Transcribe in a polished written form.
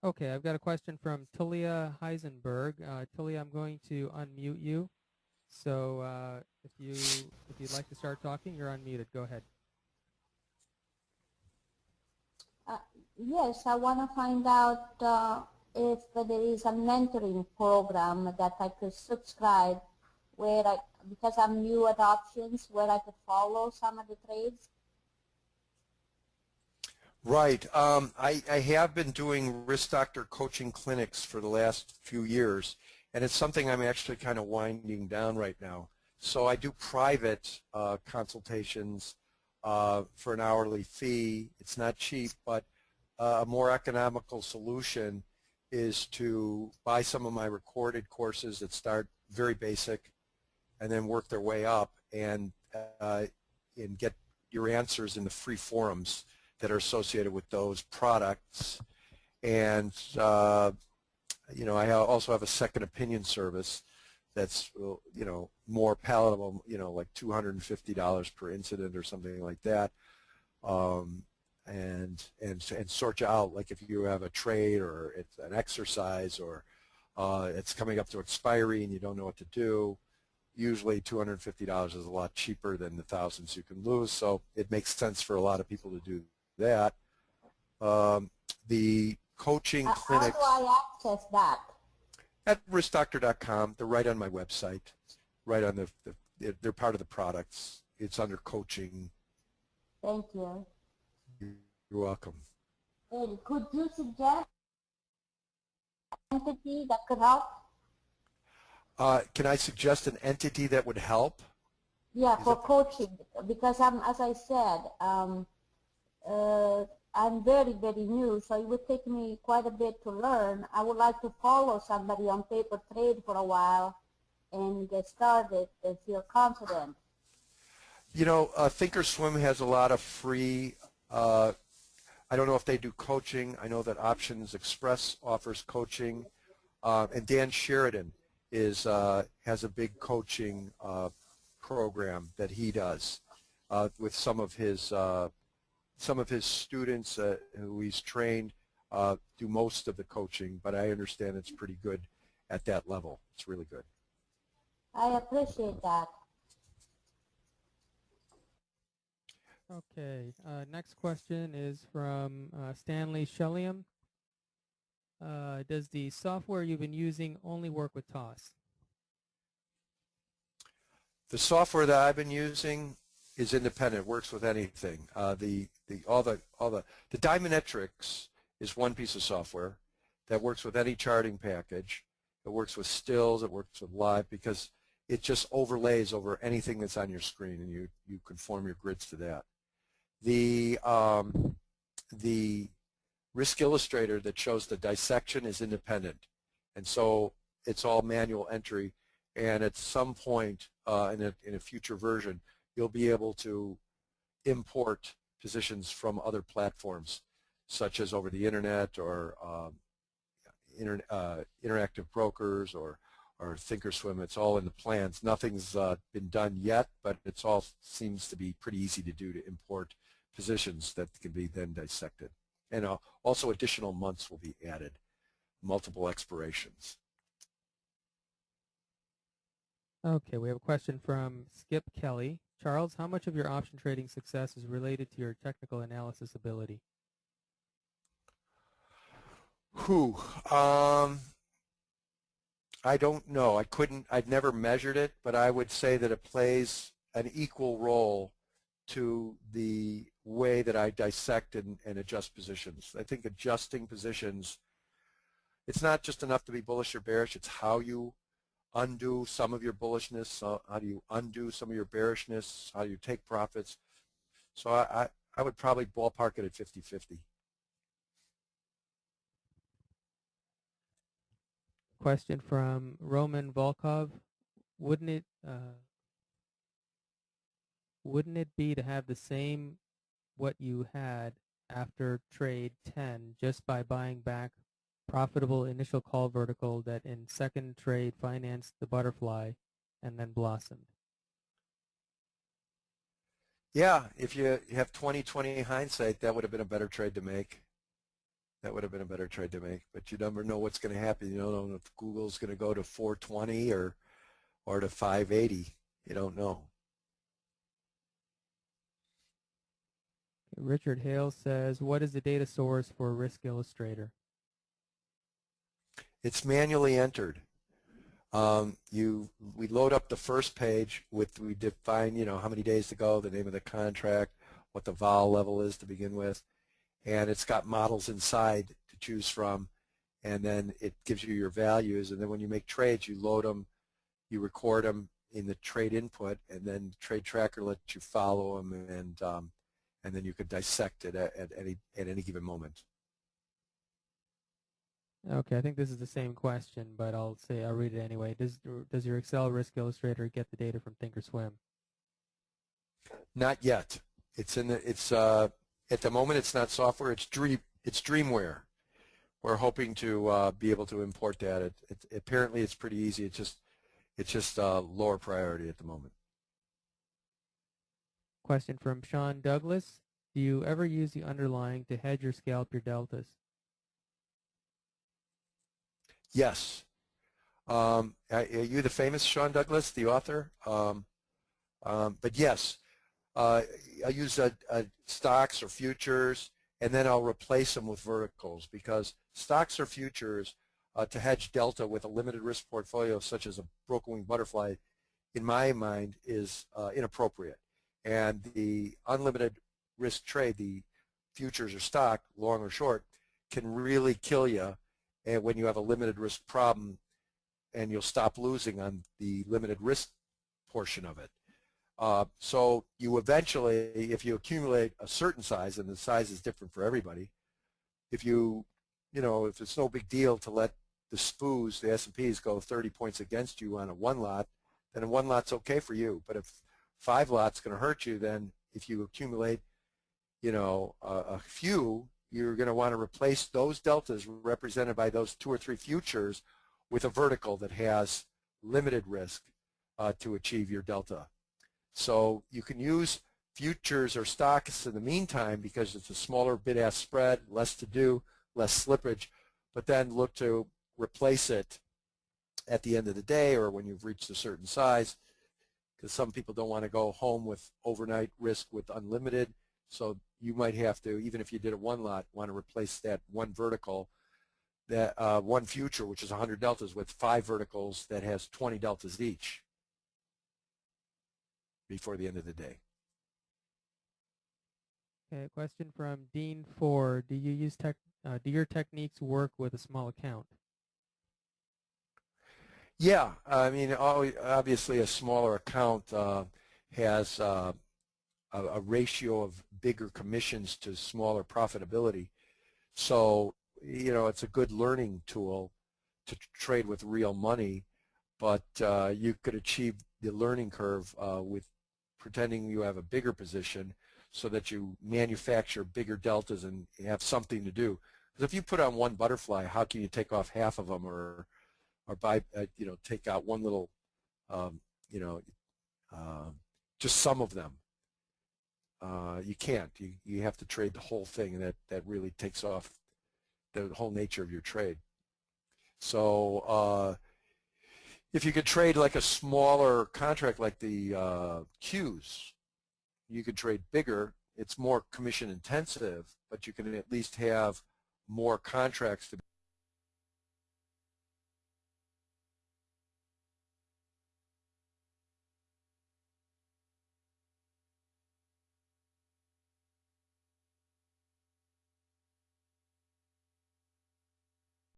Okay, I've got a question from Talia Heisenberg. Talia, I'm going to unmute you. So if you'd like to start talking, you're unmuted. Go ahead. Uh, yes, I want to find out if there is a mentoring program that I could subscribe where because I'm new at options, where I could follow some of the trades. Right. I have been doing risk doctor coaching clinics for the last few years, and it's something I'm actually kind of winding down right now. So I do private consultations for an hourly fee. It's not cheap, but a more economical solution is to buy some of my recorded courses that start very basic and then work their way up and get your answers in the free forums that are associated with those products. And I also have a second opinion service that's more palatable, like $250 per incident or something like that. And sort you out, like if you have a trade or it's an exercise or it's coming up to expiry and you don't know what to do. Usually $250 is a lot cheaper than the thousands you can lose, so it makes sense for a lot of people to do that. The coaching How do clinics I access that? at riskdoctor.com, they're right on my website, right on they're part of the products. It's under coaching. Thank you. You're welcome. And could you suggest an entity that could help? Can I suggest an entity that would help? Yeah, Is for that coaching, because as I said, I'm very, very new, so it would take me quite a bit to learn. I would like to follow somebody on paper trade for a while and get started and feel confident. Thinkorswim has a lot of free. I don't know if they do coaching. I know that Options Express offers coaching, and Dan Sheridan has a big coaching program that he does with some of his students who he's trained do most of the coaching, but I understand it's pretty good at that level. It's really good. I appreciate that. Okay. Next question is from Stanley Shelliam. Does the software you've been using only work with TOS? The software that I've been using is independent. It works with anything. The Diamonetrics is one piece of software that works with any charting package. It works with stills. It works with live because it just overlays over anything that's on your screen, and you conform your grids to that. The Risk Illustrator that shows the dissection is independent, and so it's all manual entry. And at some point in a future version, you'll be able to import positions from other platforms, such as over the internet or interactive brokers or Thinkorswim. It's all in the plans. Nothing's been done yet, but it's all seems to be pretty easy to do to import positions that can be then dissected. And also additional months will be added, multiple expirations. Okay, we have a question from Skip Kelly. Charles, how much of your option trading success is related to your technical analysis ability? Who? I don't know. I've never measured it, but I would say that it plays an equal role to the way that I dissect and adjust positions. I think adjusting positions, it's not just enough to be bullish or bearish, it's how you undo some of your bullishness, how do you undo some of your bearishness, how do you take profits. So I would probably ballpark it at 50-50. Question from Roman Volkov. Wouldn't it wouldn't it be to have the same what you had after trade 10 just by buying back profitable initial call vertical that in second trade financed the butterfly and then blossomed? Yeah, if you have 20/20 hindsight, that would have been a better trade to make. That would have been a better trade to make, but you never know what's going to happen. You don't know if Google's going to go to 420 or to 580. You don't know. Richard Hale says, what is the data source for Risk Illustrator? It's manually entered. We load up the first page we define, how many days to go, the name of the contract, what the vol level is to begin with, and it's got models inside to choose from, and then it gives you your values, and then when you make trades, you load them, you record them in the trade input, and then Trade Tracker lets you follow them, and then you could dissect it at any given moment. Okay, I think this is the same question, but I'll read it anyway. Does your Excel Risk Illustrator get the data from Thinkorswim? Not yet. It's at the moment it's not software. It's Dreamware. We're hoping to be able to import that. Apparently it's pretty easy. It's just lower priority at the moment. Question from Sean Douglas. Do you ever use the underlying to hedge or scalp your deltas? Yes. Are you the famous Sean Douglas, the author? But yes, I use stocks or futures, and then I'll replace them with verticals, because stocks or futures to hedge delta with a limited risk portfolio such as a broken wing butterfly, in my mind, is inappropriate. And the unlimited risk trade, the futures or stock, long or short, can really kill you when you have a limited risk problem, and you'll stop losing on the limited risk portion of it. So you eventually, if you accumulate a certain size, and the size is different for everybody, if if it's no big deal to let the SPOOs, the S&Ps, go 30 points against you on a one lot, then a one lot's okay for you. But if 5 lots going to hurt you, then if you accumulate, a few, you're going to want to replace those deltas represented by those 2 or 3 futures with a vertical that has limited risk to achieve your delta. So you can use futures or stocks in the meantime because it's a smaller bid-ask spread, less to do, less slippage, but then look to replace it at the end of the day or when you've reached a certain size, because some people don't want to go home with overnight risk with unlimited. So you might have to, even if you did a one lot, want to replace that one vertical, that one future, which is 100 deltas, with 5 verticals that has 20 deltas each before the end of the day. Okay, question from Dean Ford. Do your techniques work with a small account? Yeah, I mean, obviously a smaller account has a ratio of bigger commissions to smaller profitability. So, it's a good learning tool to trade with real money, but you could achieve the learning curve with pretending you have a bigger position so that you manufacture bigger deltas and have something to do. Because if you put on one butterfly, how can you take off half of them or buy, take out one little, just some of them? You can't. You have to trade the whole thing, and that really takes off the whole nature of your trade. So if you could trade like a smaller contract like the Qs, you could trade bigger. It's more commission intensive, but you can at least have more contracts to